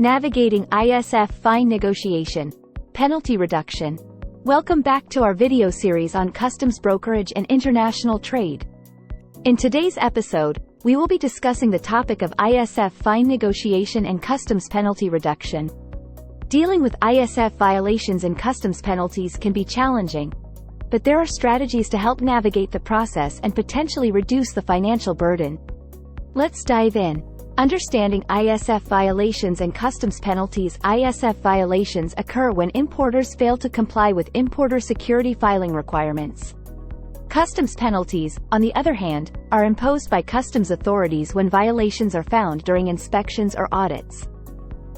Navigating ISF fine negotiation. Penalty reduction. Welcome back to our video series on customs brokerage and international trade. In today's episode, we will be discussing the topic of ISF fine negotiation and customs penalty reduction. Dealing with ISF violations and customs penalties can be challenging, but there are strategies to help navigate the process and potentially reduce the financial burden. Let's dive in. Understanding ISF violations and customs penalties. ISF violations occur when importers fail to comply with importer security filing requirements. Customs penalties, on the other hand, are imposed by customs authorities when violations are found during inspections or audits.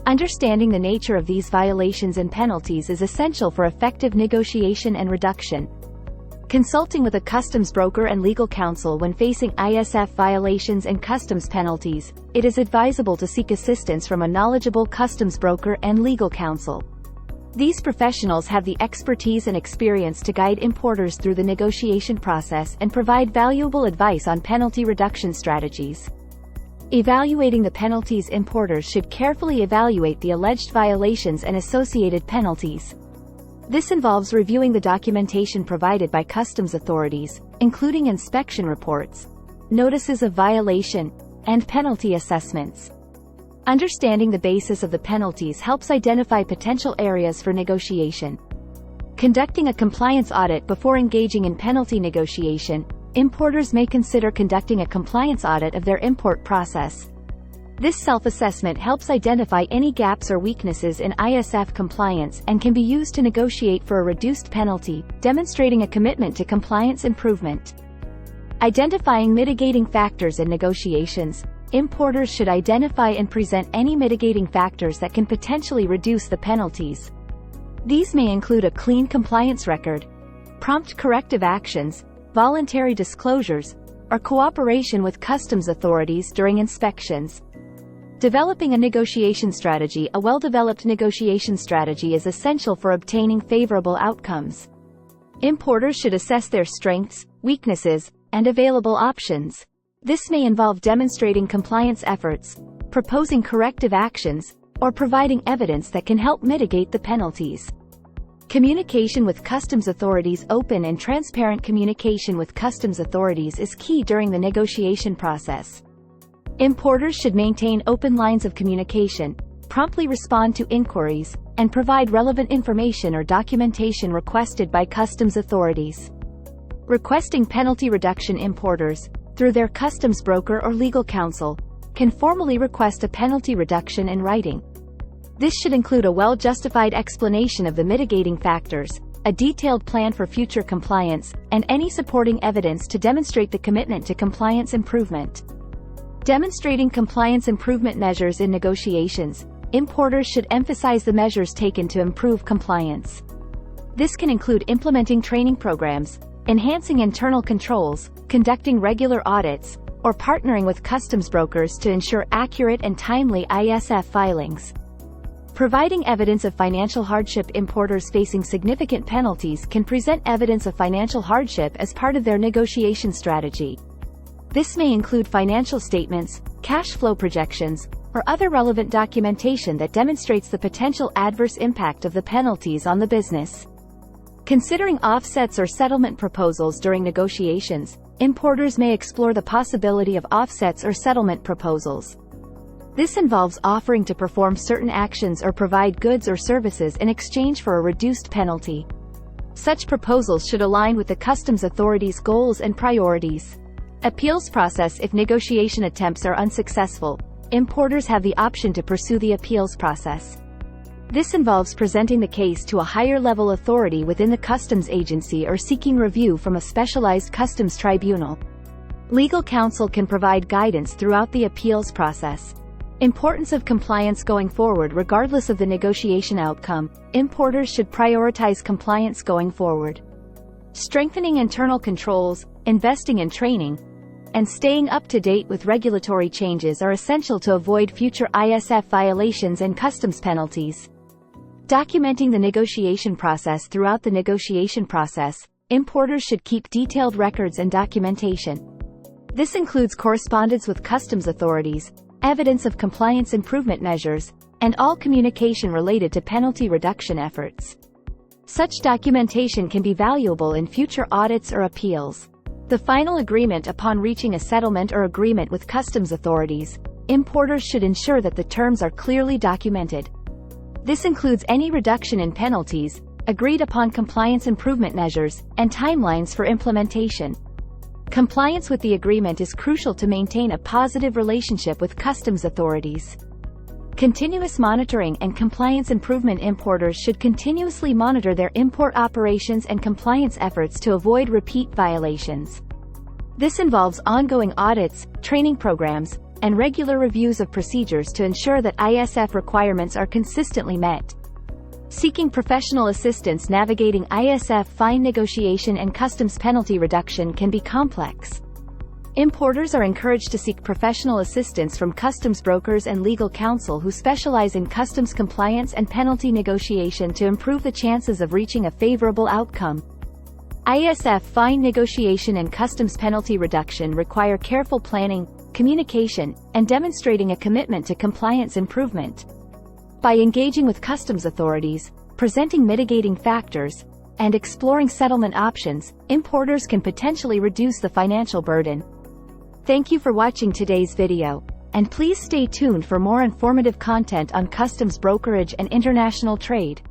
Understanding the nature of these violations and penalties is essential for effective negotiation and reduction. Consulting with a customs broker and legal counsel when facing ISF violations and customs penalties, it is advisable to seek assistance from a knowledgeable customs broker and legal counsel. These professionals have the expertise and experience to guide importers through the negotiation process and provide valuable advice on penalty reduction strategies. Evaluating the penalties. Importers should carefully evaluate the alleged violations and associated penalties. This involves reviewing the documentation provided by customs authorities, including inspection reports, notices of violation, and penalty assessments. Understanding the basis of the penalties helps identify potential areas for negotiation. Conducting a compliance audit. Before engaging in penalty negotiation, importers may consider conducting a compliance audit of their import process. This self-assessment helps identify any gaps or weaknesses in ISF compliance and can be used to negotiate for a reduced penalty, demonstrating a commitment to compliance improvement. Identifying mitigating factors in negotiations. Importers should identify and present any mitigating factors that can potentially reduce the penalties. These may include a clean compliance record, prompt corrective actions, voluntary disclosures, or cooperation with customs authorities during inspections. Developing a negotiation strategy. A well-developed negotiation strategy is essential for obtaining favorable outcomes. Importers should assess their strengths, weaknesses, and available options. This may involve demonstrating compliance efforts, proposing corrective actions, or providing evidence that can help mitigate the penalties. Communication with customs authorities. Open and transparent communication with customs authorities is key during the negotiation process. Importers should maintain open lines of communication, promptly respond to inquiries, and provide relevant information or documentation requested by customs authorities. Requesting penalty reduction. Importers, through their customs broker or legal counsel, can formally request a penalty reduction in writing. This should include a well-justified explanation of the mitigating factors, a detailed plan for future compliance, and any supporting evidence to demonstrate the commitment to compliance improvement. Demonstrating compliance improvement measures in negotiations. Importers should emphasize the measures taken to improve compliance. This can include implementing training programs, enhancing internal controls, conducting regular audits, or partnering with customs brokers to ensure accurate and timely ISF filings. Providing evidence of financial hardship. Importers facing significant penalties can present evidence of financial hardship as part of their negotiation strategy. This may include financial statements, cash flow projections, or other relevant documentation that demonstrates the potential adverse impact of the penalties on the business. Considering offsets or settlement proposals during negotiations. Importers may explore the possibility of offsets or settlement proposals. This involves offering to perform certain actions or provide goods or services in exchange for a reduced penalty. Such proposals should align with the customs authorities' goals and priorities. Appeals process. If negotiation attempts are unsuccessful, importers have the option to pursue the appeals process. This involves presenting the case to a higher-level authority within the customs agency or seeking review from a specialized customs tribunal. Legal counsel can provide guidance throughout the appeals process. Importance of compliance. Going forward. Regardless of the negotiation outcome, importers should prioritize compliance going forward. Strengthening internal controls, investing in training, and staying up to date with regulatory changes are essential to avoid future ISF violations and customs penalties. Documenting the negotiation process. Throughout the negotiation process, importers should keep detailed records and documentation. This includes correspondence with customs authorities, evidence of compliance improvement measures, and all communication related to penalty reduction efforts. Such documentation can be valuable in future audits or appeals. The final agreement. Upon reaching a settlement or agreement with customs authorities, importers should ensure that the terms are clearly documented. This includes any reduction in penalties, agreed upon compliance improvement measures, and timelines for implementation. Compliance with the agreement is crucial to maintain a positive relationship with customs authorities. Continuous monitoring and compliance improvement. Importers should continuously monitor their import operations and compliance efforts to avoid repeat violations. This involves ongoing audits, training programs, and regular reviews of procedures to ensure that ISF requirements are consistently met. Seeking professional assistance. Navigating ISF fine negotiation and customs penalty reduction can be complex. Importers are encouraged to seek professional assistance from customs brokers and legal counsel who specialize in customs compliance and penalty negotiation to improve the chances of reaching a favorable outcome. ISF fine negotiation and customs penalty reduction require careful planning, communication, and demonstrating a commitment to compliance improvement. By engaging with customs authorities, presenting mitigating factors, and exploring settlement options, importers can potentially reduce the financial burden. Thank you for watching today's video, and please stay tuned for more informative content on customs brokerage and international trade.